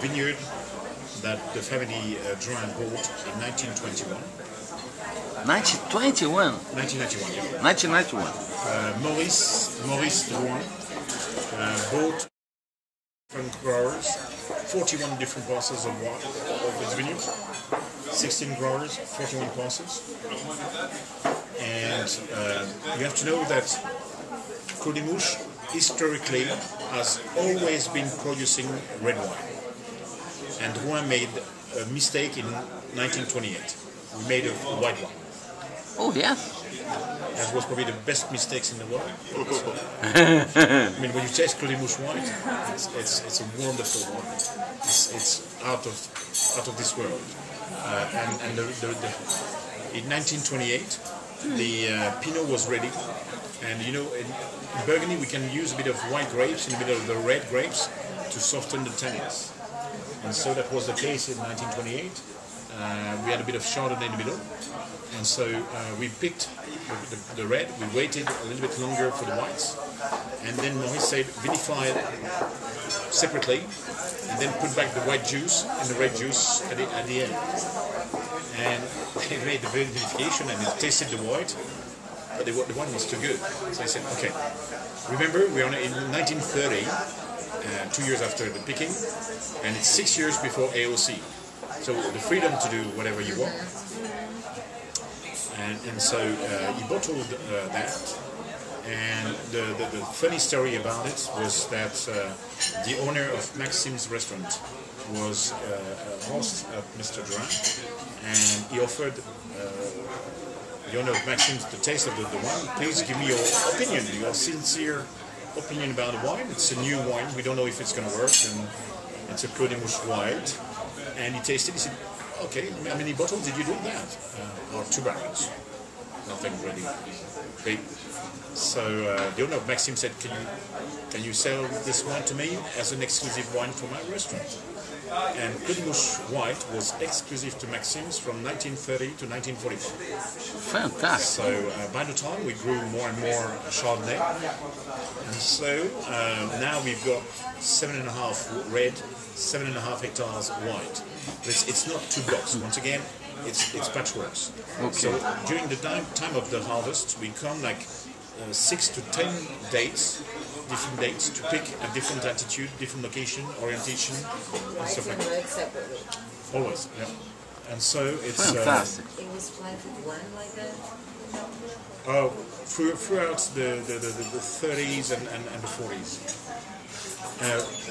vineyard that the family Drouhin bought in 1921. 1921? 1991, yeah. 1991. Maurice Drouhin bought different growers, 41 different parcels of his vineyard, 16 growers, 41 parcels. And you have to know that Clos des Mouches historically has always been producing red wine. And Drouhin made a mistake in 1928. We made a white wine. Oh, yes. That was probably the best mistakes in the world. I mean, when you taste Clos des Mouches white, it's a wonderful wine. It's out of this world. And in 1928, the Pinot was ready. And you know, in Burgundy, we can use a bit of white grapes in the middle of the red grapes to soften the tannins. And so that was the case in 1928. We had a bit of Chardonnay in the middle. And so we picked the red, we waited a little bit longer for the whites, and then Maurice said vinify it separately, and then put back the white juice and the red juice at the end. And he made the vinification and he tasted the white, but the wine was too good. So I said, okay, remember we are in 1930, 2 years after the picking, and it's 6 years before AOC. So the freedom to do whatever you want. And so he bottled that, and the funny story about it was that the owner of Maxime's restaurant was a host of Mr. Drouhin, and he offered the owner of Maxime's the taste of the wine. Please give me your opinion, your sincere opinion about the wine. It's a new wine, we don't know if it's going to work, and it's a Clos des Mouches white. And he tasted, he said, okay, how many bottles did you do that? Or 2 barrels. Nothing really big. So the owner of Maxime said, can you sell this wine to me as an exclusive wine for my restaurant? And Clos des Mouches white was exclusive to Maxime's from 1930 to 1945. Fantastic. So by the time we grew more and more Chardonnay, and so now we've got 7.5 red, 7.5 hectares white. But it's not 2 blocks. Once again, it's patchworks. Okay. So during the time of the harvest, we come like 6 to 10 dates, different dates, to pick a different altitude, different location, orientation, and stuff like that. Separately. Always, yeah. And so it's fantastic. It was planted when like that? Oh, throughout the 30s and the 40s.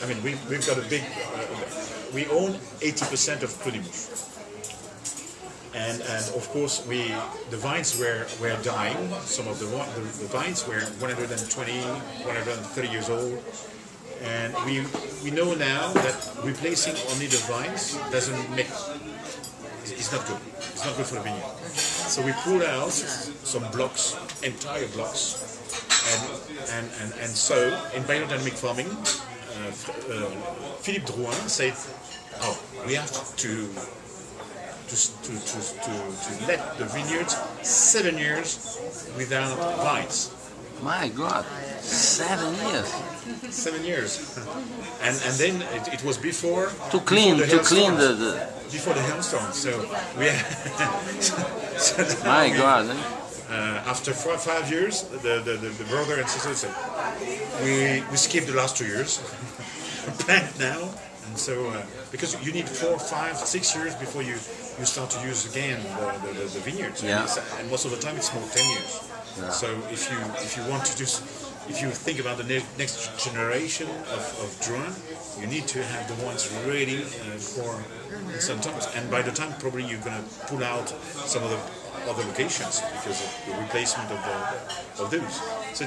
I mean, we've got a big. We own 80% of Clos des Mouches, and of course the vines were dying. Some of the vines were 120, 130 years old, and we know now that replacing only the vines doesn't make. It's not good. It's not good for the vineyard. So we pulled out some blocks, entire blocks, and so in biodynamic farming. Philippe Drouhin said, "Oh, we have to let the vineyards 7 years without vines." My God, 7 years. 7 years, and then it was before to clean the before the hailstorm. So we my God. After 5 years, the brother and sister said, we skipped the last 2 years, plant now, and so because you need 4, 5, 6 years before you start to use again the vineyards, yeah. And most of the time it's more 10 years. Yeah. So if you want to do, if you think about the next generation of Drouhin, you need to have the ones ready for some times, and by the time probably you're going to pull out some of the other locations because of the replacement of those. So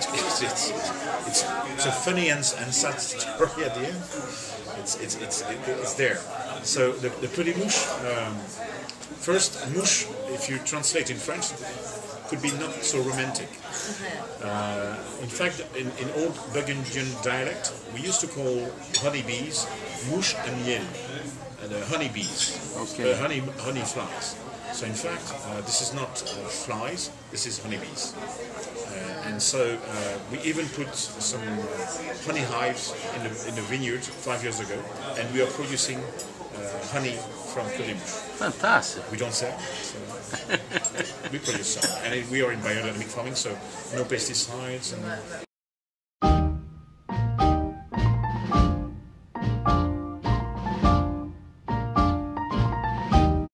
it's a funny and sad story at the end. It's there. So the Clos des Mouches, first mouche, if you translate in French, could be not so romantic. In fact, in old Burgundian dialect, we used to call honeybees mouche à miel, the honeybees, okay. honey flies. So in fact, this is not flies, this is honeybees. And so we even put some honey hives in the vineyard 5 years ago, and we are producing honey from Clos des Mouches. Fantastic. We don't sell, so we produce some. And we are in biodynamic farming, so no pesticides. And